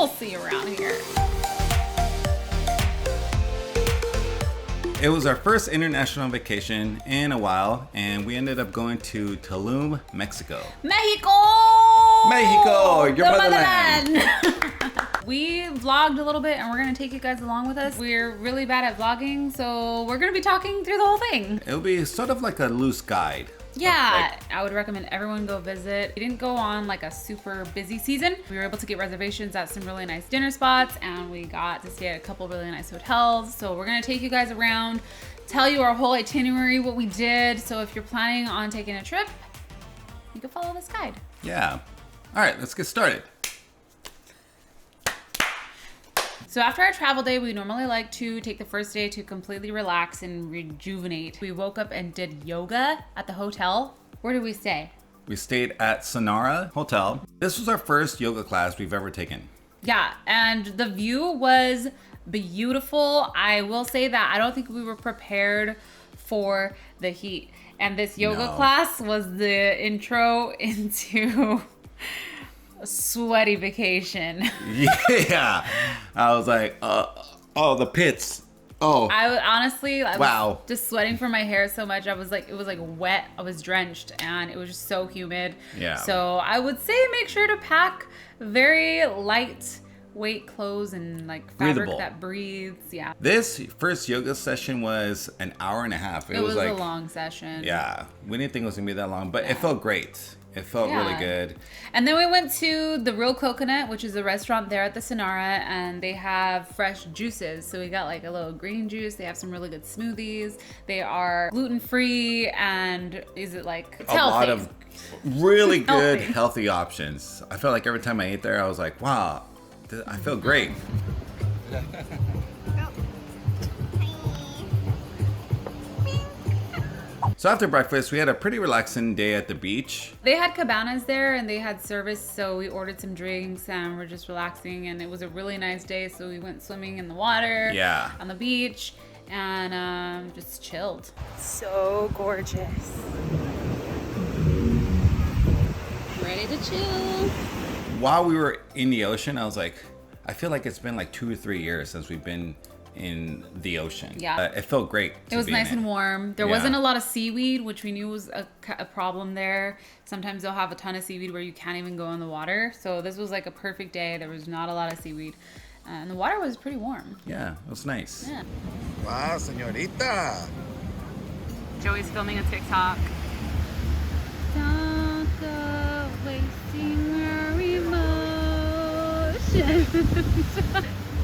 we'll see around here. It was our first international vacation in a while, and we ended up going to Tulum, Mexico. Mexico! Mexico, your motherland. We vlogged a little bit, and we're gonna take you guys along with us. We're really bad at vlogging, so we're gonna be talking through the whole thing. It'll be sort of like a loose guide. Yeah, I would recommend everyone go visit. We didn't go on like a super busy season. We were able to get reservations at some really nice dinner spots, and we got to stay at a couple really nice hotels. So we're gonna take you guys around, tell you our whole itinerary, what we did. So if you're planning on taking a trip, you can follow this guide. Yeah. All right, let's get started. So after our travel day, we normally like to take the first day to completely relax and rejuvenate. We woke up and did yoga at the hotel. Where did we stay? We stayed at Sanara Hotel. This was our first yoga class we've ever taken. Yeah, and the view was beautiful. I will say that I don't think we were prepared for the heat. And this yoga class was the intro into a sweaty vacation. Yeah. I was like, oh, the pits. Oh. I was Wow. just sweating from my hair so much. It was like wet. I was drenched, and it was just so humid. Yeah. So I would say make sure to pack very lightweight clothes and like fabric Breathable. that breathes. Yeah. This first yoga session was an hour and a half. It was like a long session. Yeah. We didn't think it was gonna be that long, but it felt great. It felt really good. And then we went to the Real Coconut, which is a restaurant there at the Sanara, and they have fresh juices. So we got like a little green juice. They have some really good smoothies. They are gluten-free, and is it like it's a healthy. lot of really good healthy options. I felt like every time I ate there, I was like, wow, I feel great. So after breakfast, we had a pretty relaxing day at the beach. They had cabanas there, and they had service, so we ordered some drinks and we're just relaxing, and it was a really nice day. So we went swimming in the water, on the beach, and just chilled. So gorgeous. Ready to chill. While we were in the ocean, I was like, I feel like it's been like 2 or 3 years since we've been in the ocean. Yeah. It felt great. It was nice and warm. There wasn't a lot of seaweed, which we knew was a problem there. Sometimes they'll have a ton of seaweed where you can't even go in the water. So this was like a perfect day. There was not a lot of seaweed. And the water was pretty warm. Yeah, it was nice. Yeah. Wow, señorita. Joey's filming a TikTok. Don't go wasting our emotions.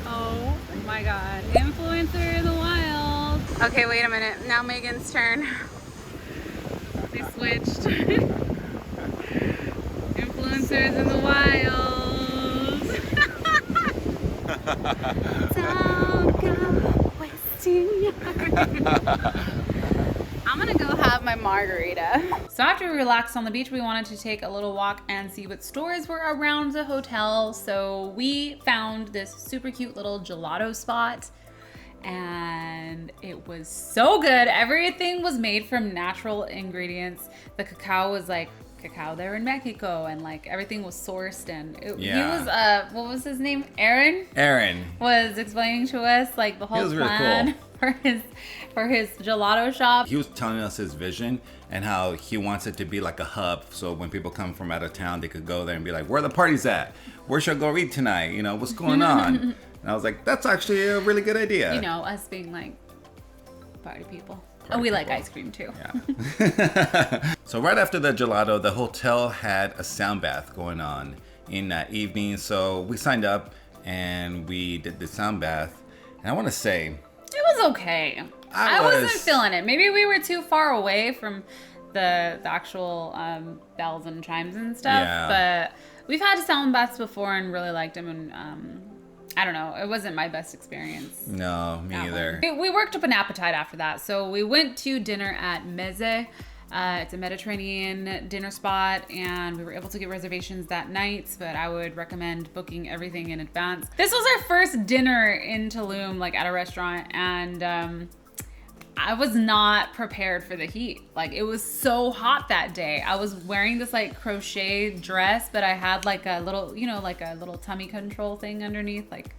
Oh my god. Influencer in the wild. Okay, wait a minute. Now Megan's turn. They switched. Influencers in the wild. Don't go wasting your I'm gonna go have my margarita. So after we relaxed on the beach, we wanted to take a little walk and see what stores were around the hotel. So we found this super cute little gelato spot, and it was so good. Everything was made from natural ingredients. The cacao was like cacao there in Mexico, and like everything was sourced, and he was what was his name? Aaron was explaining to us like the whole plan for his gelato shop. He was telling us his vision and how he wants it to be like a hub, so when people come from out of town, they could go there and be like, where are the parties at? Where should I go eat tonight? You know, what's going on? And I was like, that's actually a really good idea. You know, us being like party people. And we like ice cream too. Yeah. So right after the gelato, the hotel had a sound bath going on in that evening. So we signed up and we did the sound bath. And I want to say, it was okay. I wasn't feeling it. Maybe we were too far away from the actual bells and chimes and stuff. Yeah. But we've had sound baths before and really liked them. And I don't know. It wasn't my best experience. No, me either. We worked up an appetite after that. So we went to dinner at Meze. It's a Mediterranean dinner spot, and we were able to get reservations that night, but I would recommend booking everything in advance. This was our first dinner in Tulum, like at a restaurant, and I was not prepared for the heat. Like, it was so hot that day. I was wearing this like crochet dress, but I had like a little, you know, like a little tummy control thing underneath. Like,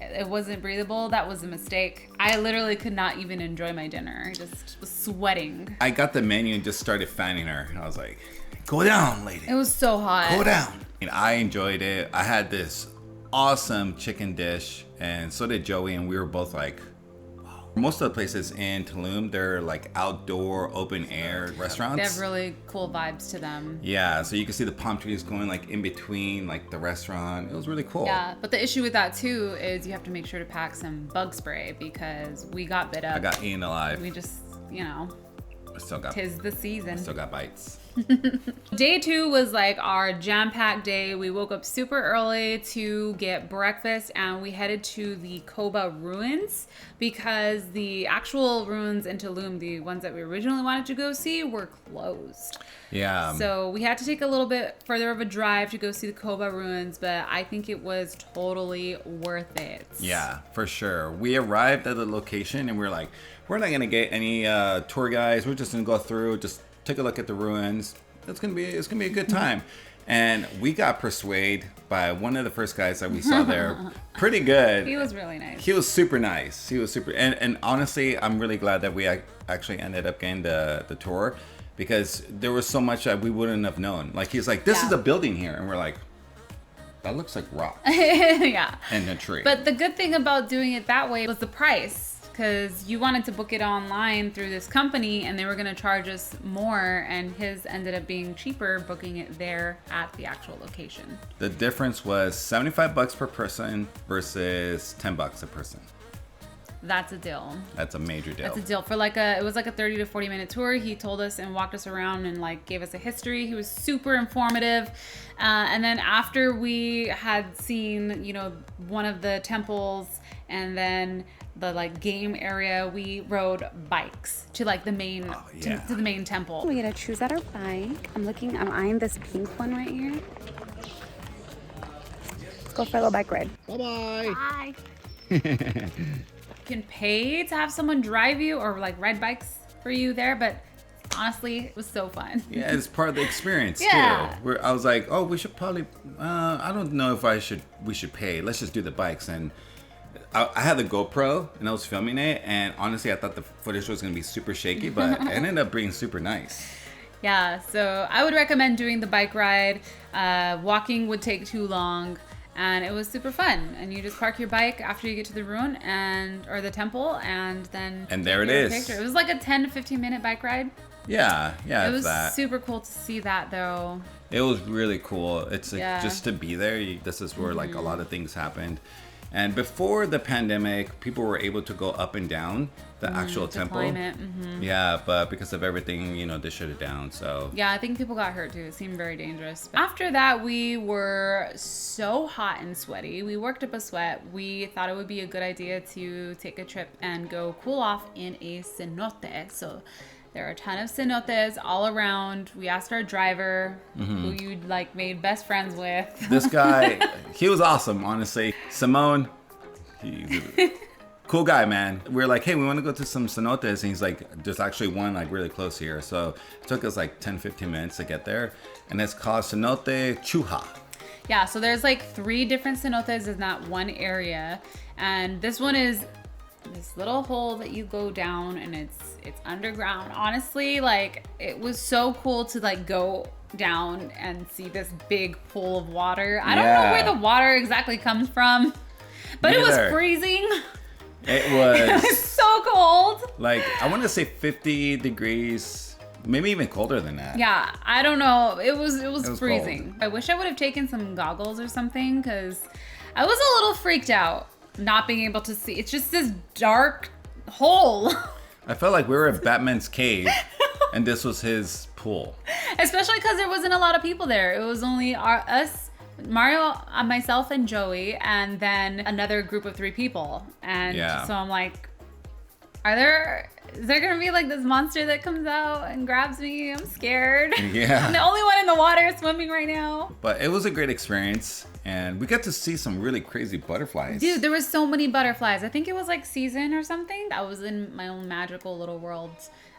it wasn't breathable. That was a mistake. I literally could not even enjoy my dinner. I just was sweating. I got the menu and just started fanning her. I was like, go down, lady. It was so hot. Go down. And I enjoyed it. I had this awesome chicken dish, and so did Joey, and we were both like, most of the places in Tulum, they're like outdoor, open air restaurants. They have really cool vibes to them. Yeah, so you can see the palm trees going like in between like the restaurant. It was really cool. Yeah, but the issue with that too is you have to make sure to pack some bug spray because we got bit up. I got eaten alive. We just, you know, I still got, tis the season. still got bites. Day 2 was like our jam-packed day. We woke up super early to get breakfast and we headed to the Coba ruins because the actual ruins in Tulum, the ones that we originally wanted to go see, were closed. Yeah. So we had to take a little bit further of a drive to go see the Coba ruins, but I think it was totally worth it. Yeah, for sure. We arrived at the location and we were like, we're not gonna get any tour guides. We're just gonna go through, just take a look at the ruins. It's gonna be a good time. And we got persuaded by one of the first guys that we saw there. Pretty good. He was really nice. He was super nice. He was super, and honestly, I'm really glad that we actually ended up getting the tour because there was so much that we wouldn't have known. Like he's like, this is a building here, and we're like, that looks like rock. Yeah. And a tree. But the good thing about doing it that way was the price. Because you wanted to book it online through this company and they were going to charge us more, and his ended up being cheaper booking it there at the actual location. The difference was $75 per person versus $10 a person. That's a deal. That's a major deal. That's a deal. For like it was like a 30 to 40 minute tour. He told us and walked us around and like gave us a history. He was super informative. And then after we had seen, you know, one of the temples and then the like game area, we rode bikes to like the main to the main temple. We gotta choose out our bike. I'm eyeing this pink one right here. Let's go for a little bike ride. Bye-bye. Bye. You can pay to have someone drive you or like ride bikes for you there, but honestly, it was so fun. Yeah, it's part of the experience Yeah. too. I was like, oh, we should probably. I don't know if we should pay. Let's just do the bikes. And I had the GoPro and I was filming it. And honestly, I thought the footage was gonna be super shaky, but it ended up being super nice. Yeah, so I would recommend doing the bike ride. Walking would take too long. And it was super fun. And you just park your bike after you get to the ruin or the temple, and then there it take your is. picture. It was like a 10 to 15 minute bike ride. Yeah, It was that. super cool to see that though. It was really cool. It's like, Yeah. just to be there. This is where like a lot of things happened. And before the pandemic, people were able to go up and down the actual To temple. climb it. Yeah, but because of everything, they shut it down. So Yeah, I think people got hurt too. It seemed very dangerous. After that, we were so hot and sweaty. We worked up a sweat. We thought it would be a good idea to take a trip and go cool off in a cenote. So there are a ton of cenotes all around. We asked our driver, who you like made best friends with. this guy, he was awesome, honestly. Simone, he's a cool guy, man. We were like, hey, we want to go to some cenotes. And he's like, there's actually one like really close here. So it took us like 10, 15 minutes to get there. And it's called Cenote Choo-Ha. Yeah, so there's like 3 different cenotes in that one area. And this one is this little hole that you go down and it's underground. Honestly, like it was so cool to like go down and see this big pool of water. I don't know where the water exactly comes from, but it was freezing. It was, It was so cold. like, I want to say 50 degrees, maybe even colder than that. Yeah, I don't know. It was freezing. cold. I wish I would have taken some goggles or something because I was a little freaked out not being able to see. It's just this dark hole. I felt like we were at Batman's cave and this was his pool. Especially because there wasn't a lot of people there. It was only us, Mario, myself, and Joey, and then another group of 3 people. And so I'm like, is there gonna be like this monster that comes out and grabs me? I'm scared. Yeah. I'm the only one in the water swimming right now. But it was a great experience. And we got to see some really crazy butterflies. Dude, there was so many butterflies. I think it was like season or something. I was in my own magical little world.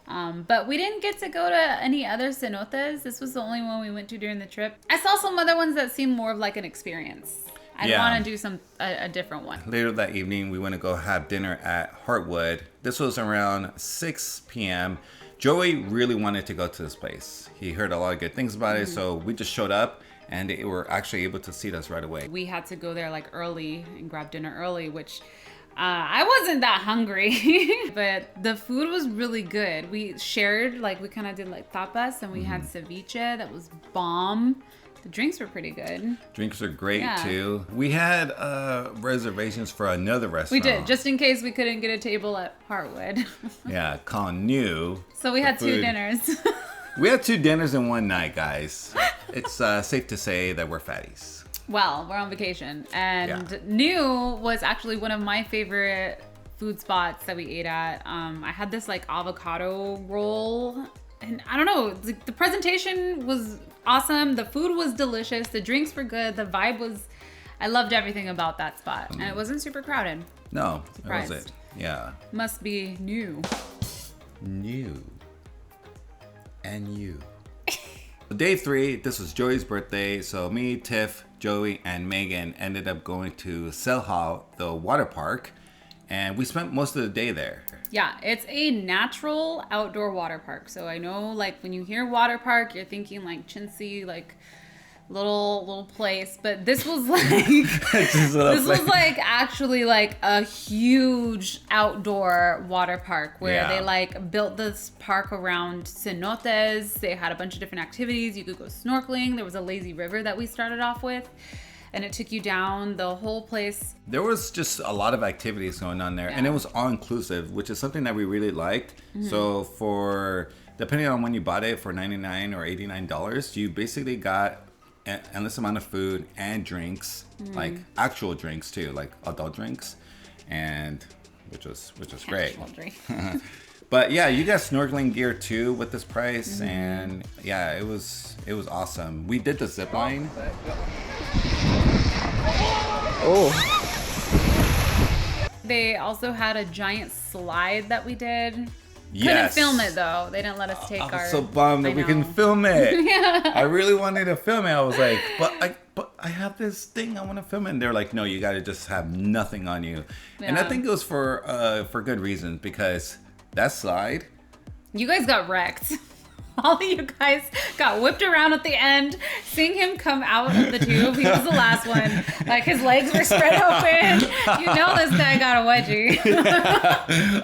But we didn't get to go to any other cenotes. This was the only one we went to during the trip. I saw some other ones that seemed more of like an experience. I want to do a different one. Later that evening, we went to go have dinner at Hartwood. This was around 6 p.m. Joey really wanted to go to this place. He heard a lot of good things about it, so we just showed up and they were actually able to seat us right away. We had to go there like early and grab dinner early, which I wasn't that hungry, but the food was really good. We shared, like we kind of did like tapas, and we had ceviche that was bomb. The drinks were pretty good. Drinks are great too. We had reservations for another restaurant. We did, just in case we couldn't get a table at Hartwood. Yeah, Con New. So we had two dinners. We had 2 dinners in one night, guys. It's safe to say that we're fatties. Well, we're on vacation. And New was actually one of my favorite food spots that we ate at. I had this like avocado roll. And I don't know, the presentation was awesome. The food was delicious. The drinks were good. The vibe was, I loved everything about that spot. And it wasn't super crowded. No, Surprised. that was it. Yeah. Must be new. New. And you. Day 3, this was Joey's birthday. So me, Tiff, Joey, and Megan ended up going to Xel-Ha, the water park. And we spent most of the day there. Yeah, it's a natural outdoor water park. So I know like when you hear water park, you're thinking like chintzy, like little place. But this was like, was like actually like a huge outdoor water park where they like built this park around cenotes. They had a bunch of different activities. You could go snorkeling. There was a lazy river that we started off with. And it took you down the whole place. There was just a lot of activities going on there, and it was all inclusive, which is something that we really liked. So for, depending on when you bought it, for $99 or $89, you basically got an endless amount of food and drinks, like actual drinks too, like adult drinks, and which was great. But yeah, you got snorkeling gear too with this price, and yeah, it was awesome. We did the zip line. They also had a giant slide that we did. Yes. Couldn't film it though. They didn't let us take our. I'm so bummed that we can film it. I really wanted to film it. I was like, but I have this thing I want to film it. And they're like, no, you got to just have nothing on you. Yeah. And I think it was for good reasons, because that slide. You guys got wrecked. All of you guys got whipped around at the end. Seeing him come out of the tube, he was the last one. Like his legs were spread open. You know this guy got a wedgie.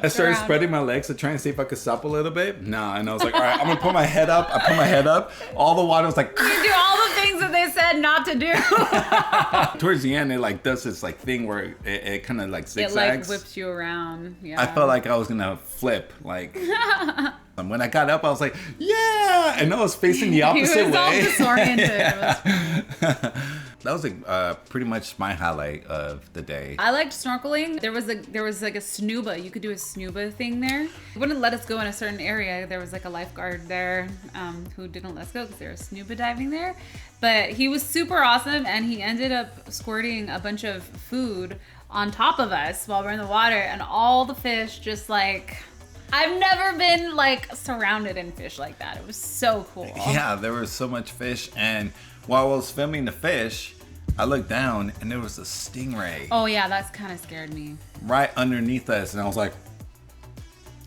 I started spreading my legs to try and see if I could stop a little bit. No, and I was like, all right, I'm gonna put my head up. I put my head up. All the water was like. You do all the things that they said not to do. Towards the end, it like does this like thing where it kind of like zigzags. It like whips you around. Yeah. I felt like I was gonna flip like. And when I got up, I was like, yeah! And I was facing the opposite way. He was all disoriented. That was like pretty much my highlight of the day. I liked snorkeling. There was like a snuba. You could do a snuba thing there. They wouldn't let us go in a certain area. There was like a lifeguard there who didn't let us go because there was snuba diving there. But he was super awesome, and he ended up squirting a bunch of food on top of us while we're in the water, and all the fish just like... I've never been like surrounded in fish like that. It was so cool. Yeah, there was so much fish, and while I was filming the fish, I looked down and there was a stingray. Oh yeah, that's kind of scared me. Right underneath us, and I was like,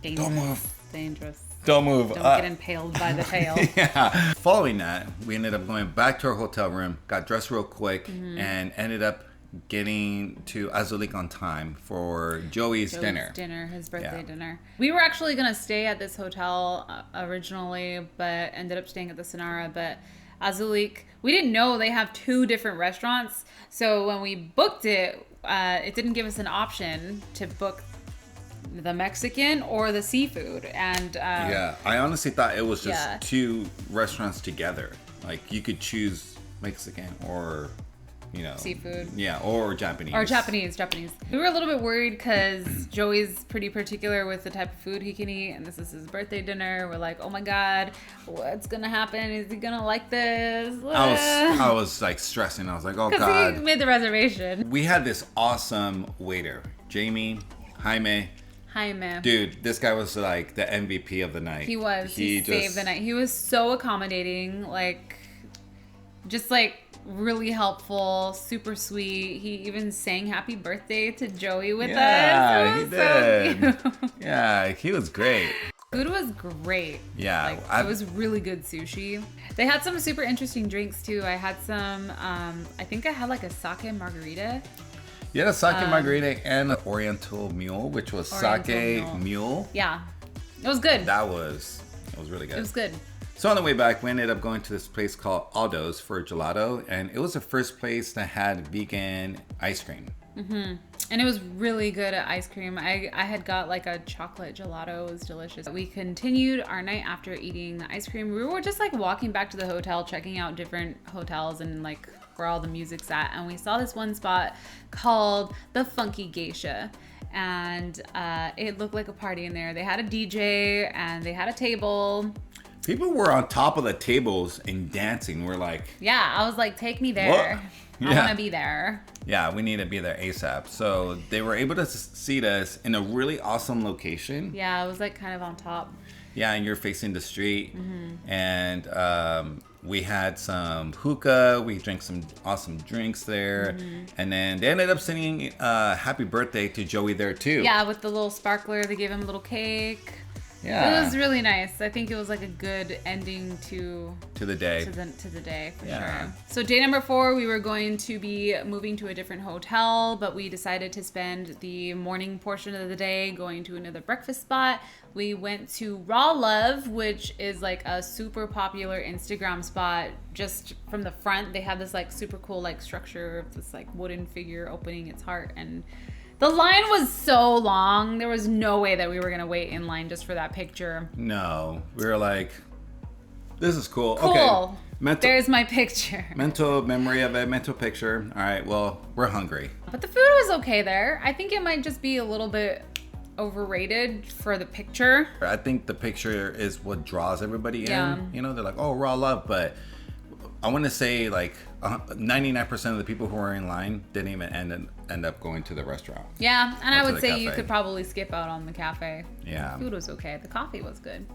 dangerous. Don't move. Dangerous. Don't move. Don't get impaled by the tail. Yeah. Following that, we ended up going back to our hotel room, got dressed real quick, and ended up getting to Azulik on time for Joey's dinner. His birthday dinner. We were actually going to stay at this hotel originally, but ended up staying at the Sanara. But Azulik, we didn't know they have 2 different restaurants. So when we booked it, it didn't give us an option to book the Mexican or the seafood. And yeah, I honestly thought it was just 2 restaurants together. Like you could choose Mexican or seafood. Yeah, or Japanese. Or Japanese. We were a little bit worried because Joey's pretty particular with the type of food he can eat, and this is his birthday dinner. We're like, oh my god, what's gonna happen? Is he gonna like this? I was like stressing. I was like, oh god. Because he made the reservation. We had this awesome waiter, Jaime. Dude, this guy was like the MVP of the night. He was. He saved the night. He was so accommodating, just really helpful, super sweet. He even sang happy birthday to Joey with us. Yeah, he did. So cute. Yeah, he was great. Food was great. Yeah. It was really good sushi. They had some super interesting drinks too. I had some, I think I had like a sake margarita. You had a sake margarita and an Oriental Mule, which was sake mule. Yeah. It was good. It was really good. It was good. So on the way back, we ended up going to this place called Aldo's for gelato, and it was the first place that had vegan ice cream. Mm-hmm. And it was really good at ice cream. I had got like a chocolate gelato. It was delicious. We continued our night after eating the ice cream. We were just like walking back to the hotel, checking out different hotels and like where all the music's at. And we saw this one spot called the Funky Geisha. And it looked like a party in there. They had a DJ and they had a table. People were on top of the tables and dancing. We're like... Yeah, I was like, take me there. I want to be there. Yeah, we need to be there ASAP. So they were able to seat us in a really awesome location. Yeah, it was like kind of on top. Yeah, and you're facing the street. Mm-hmm. And we had some hookah. We drank some awesome drinks there. Mm-hmm. And then they ended up singing happy birthday to Joey there too. Yeah, with the little sparkler. They gave him a little cake. Yeah. It was really nice. I think it was like a good ending to the day. To the day, for sure. So day number 4, we were going to be moving to a different hotel, but we decided to spend the morning portion of the day going to another breakfast spot. We went to Raw Love, which is like a super popular Instagram spot. Just from the front, they have this like super cool like structure of this like wooden figure opening its heart, and the line was so long. There was no way that we were going to wait in line just for that picture. No. We were like, this is cool. Cool. Okay. There's my picture. Mental memory of it, mental picture. All right, well, we're hungry. But the food was okay there. I think it might just be a little bit overrated for the picture. I think the picture is what draws everybody in. Yeah. You know, they're like, oh, Raw Love. But I want to say like 99% of the people who were in line didn't even end up going to the restaurant. Yeah, and I would say cafe. You could probably skip out on the cafe. Yeah. The food was okay. The coffee was good.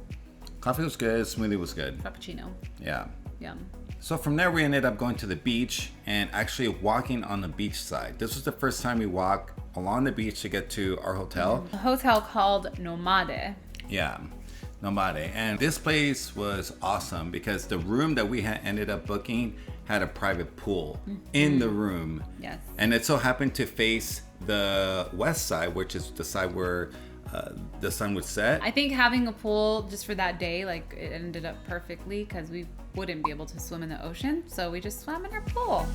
Coffee was good. Smoothie was good. Frappuccino. Yeah. Yum. So from there, we ended up going to the beach and actually walking on the beach side. This was the first time we walked along the beach to get to our hotel. A hotel called Nomade. Yeah. Nomade. And this place was awesome because the room that we had ended up booking had a private pool in the room. Yes. And it so happened to face the west side, which is the side where the sun would set. I think having a pool just for that day, like it ended up perfectly because we wouldn't be able to swim in the ocean. So we just swam in our pool.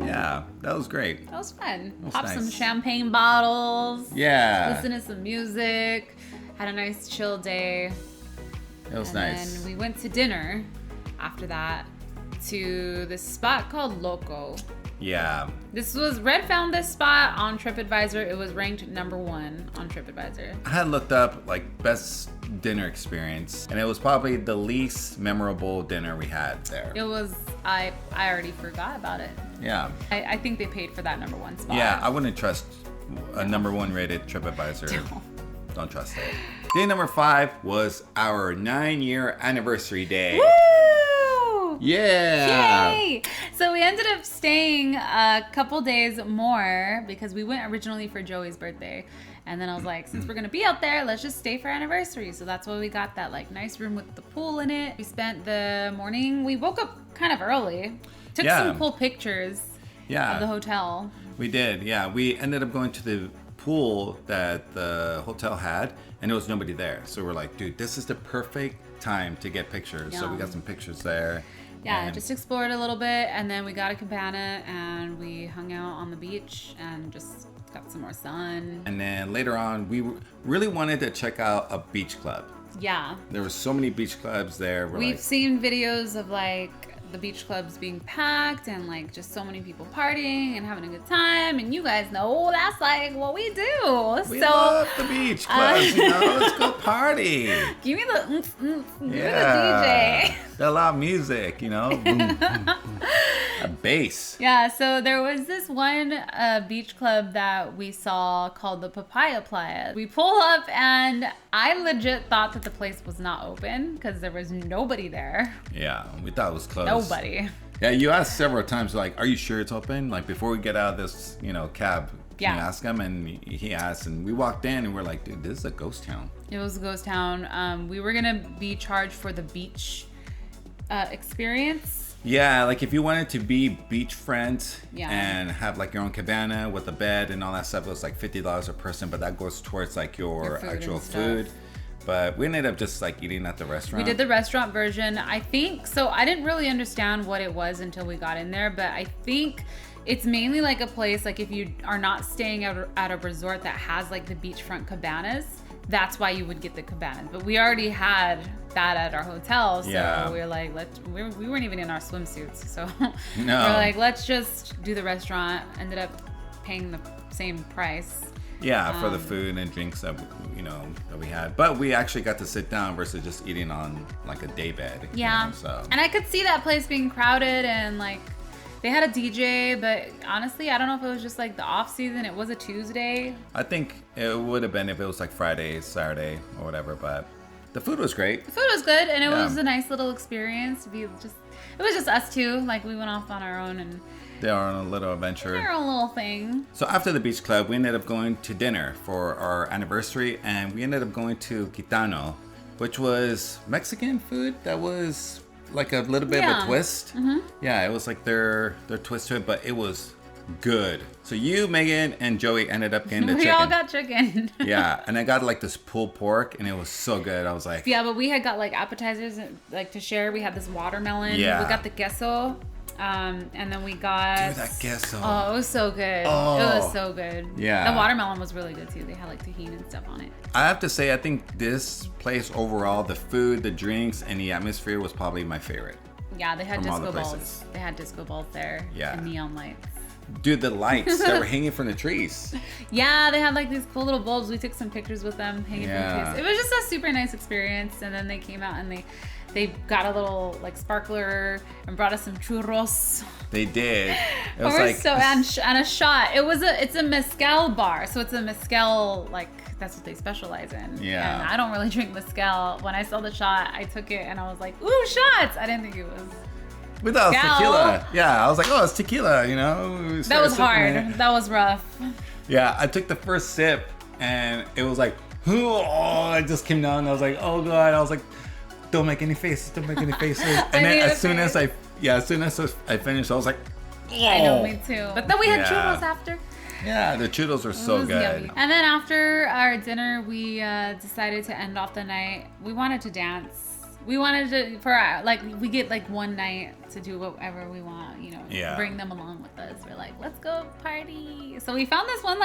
Yeah, that was great. That was fun. was Pop nice. some champagne bottles. Yeah. Listen to some music. Had a nice chill day. It was And nice. then we went to dinner after that to this spot called Loco. Yeah. Red found this spot on TripAdvisor. It was ranked number 1 on TripAdvisor. I had looked up like best dinner experience, and it was probably the least memorable dinner we had there. It was, I already forgot about it. Yeah. I think they paid for that number 1 spot. Yeah, I wouldn't trust a number 1 rated TripAdvisor. Don't trust it. Day number 5 was our 9-year anniversary day. Woo! Yeah. Yay! So we ended up staying a couple days more because we went originally for Joey's birthday. And then I was like, since we're gonna be out there, let's just stay for anniversary. So that's why we got that like nice room with the pool in it. We spent the morning, we woke up kind of early. Took some cool pictures of the hotel. We did, yeah. We ended up going to the pool that the hotel had, and there was nobody there. So we're like, dude, this is the perfect time to get pictures. So we got some pictures there. Yeah, just explored a little bit, and then we got a cabana, and we hung out on the beach and just got some more sun. And then later on, we really wanted to check out a beach club. Yeah. There were so many beach clubs there. We've seen videos of like the beach clubs being packed and like just so many people partying and having a good time. And you guys know that's like what we do. We love the beach clubs, let's go party. Give me the give me the DJ. The loud music, boom, boom, boom. A bass. Yeah, so there was this one beach club that we saw called the Papaya Playa. We pull up and I legit thought that the place was not open because there was nobody there. Yeah, we thought it was closed. Nobody. Yeah, you asked several times, like, are you sure it's open? Like, before we get out of this, cab, can you ask him? And he asked, and we walked in and we're like, dude, this is a ghost town. It was a ghost town. We were going to be charged for the beach experience. Yeah, like if you wanted to be beachfront Yeah. and have like your own cabana with a bed and all that stuff, it was like $50 a person, but that goes towards like your food actual and stuff. food. But we ended up just like eating at the restaurant. We did the restaurant version. I think, so I didn't really understand what it was until we got in there, but I think it's mainly like a place, like if you are not staying at a resort that has like the beachfront cabanas, that's why you would get the cabanas. But we already had that at our hotel, so we were like, we weren't even in our swimsuits, so we're like, let's just do the restaurant. Ended up paying the same price. Yeah, for the food and drinks that that we had, but we actually got to sit down versus just eating on like a day bed. Yeah, so and I could see that place being crowded and like they had a DJ, but honestly, I don't know if it was just like the off season. It was a Tuesday. I think it would have been if it was like Friday, Saturday, or whatever. But the food was great. The food was good, and it was a nice little experience. It was just us two. Like we went off on our own and they are on a little adventure. our own little thing. So after the beach club, we ended up going to dinner for our anniversary, and we ended up going to Gitano, which was Mexican food that was like a little bit of a twist. Mm-hmm. Yeah, it was like their twist to it, but it was good. So you, Megan, and Joey ended up getting the chicken. We all got chicken. Yeah, and I got like this pulled pork, and it was so good. I was like, yeah, but we had got like appetizers like to share. We had this watermelon. Yeah. We got the queso. And then we got... Dude, that queso. Oh, it was so good. Oh. It was so good. Yeah. The watermelon was really good too. They had like tahini and stuff on it. I have to say, I think this place overall, the food, the drinks, and the atmosphere was probably my favorite. Yeah, they had From all disco the balls. places. They had disco balls there. Yeah. And neon lights. Dude, the lights that were hanging from the trees. Yeah, they had like these cool little bulbs. We took some pictures with them hanging from the trees. It was just a super nice experience. And then they came out and they got a little like sparkler and brought us some churros. They did. It was like and a shot. It's a mezcal bar, so it's a mezcal, like that's what they specialize in. Yeah. And I don't really drink mezcal. When I saw the shot, I took it and I was like, ooh, shots! I didn't think it was. We thought it was mezcal. tequila. Yeah, I was like, oh, it's tequila. That was hard. That was rough. Yeah, I took the first sip and it was like, oh, it just came down. And I was like, oh god. I was like, don't make any faces. Don't make any faces. And then as soon as I finished, I was like, oh. I know, me too. But then we had churros after. Yeah, the churros were so was good. Yummy. And then after our dinner, we decided to end off the night. We wanted to dance. We wanted to, we get like one night to do whatever we want, bring them along with us. We're like, let's go party. So we found this one,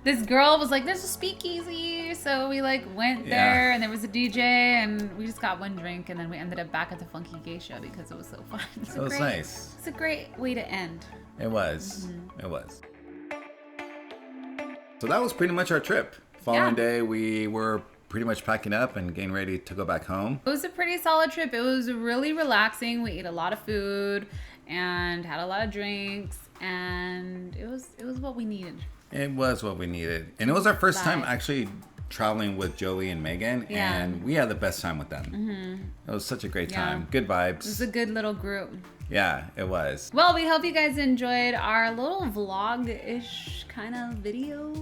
this girl was like, there's a speakeasy. So we went there and there was a DJ and we just got one drink and then we ended up back at the Funky Geisha because it was so fun. It was nice. It's a great way to end. It was. Mm-hmm. It was. So that was pretty much our trip. Following day, we were pretty much packing up and getting ready to go back home. It was a pretty solid trip. It was really relaxing. We ate a lot of food and had a lot of drinks and it was what we needed. It was what we needed. And it was our first time actually traveling with Joey and Megan and we had the best time with them. Mm-hmm. It was such a great time. Good vibes. It was a good little group. Yeah, it was. Well, we hope you guys enjoyed our little vlog-ish kind of video.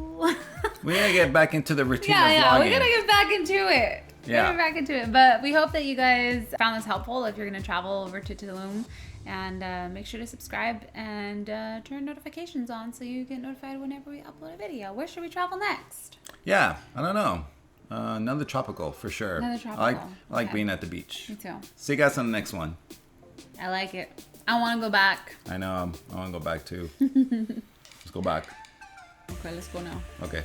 We gotta get back into the routine of vlogging. Yeah, we gotta get back into it. Yeah. Get back into it. But we hope that you guys found this helpful if you're gonna travel over to Tulum. And make sure to subscribe and turn notifications on so you get notified whenever we upload a video. Where should we travel next? Yeah, I don't know. Another tropical for sure. Another tropical. I like being at the beach. Me too. See you guys on the next one. I like it. I want to go back. I know. I want to go back too. Let's go back. Okay, let's go now. Okay.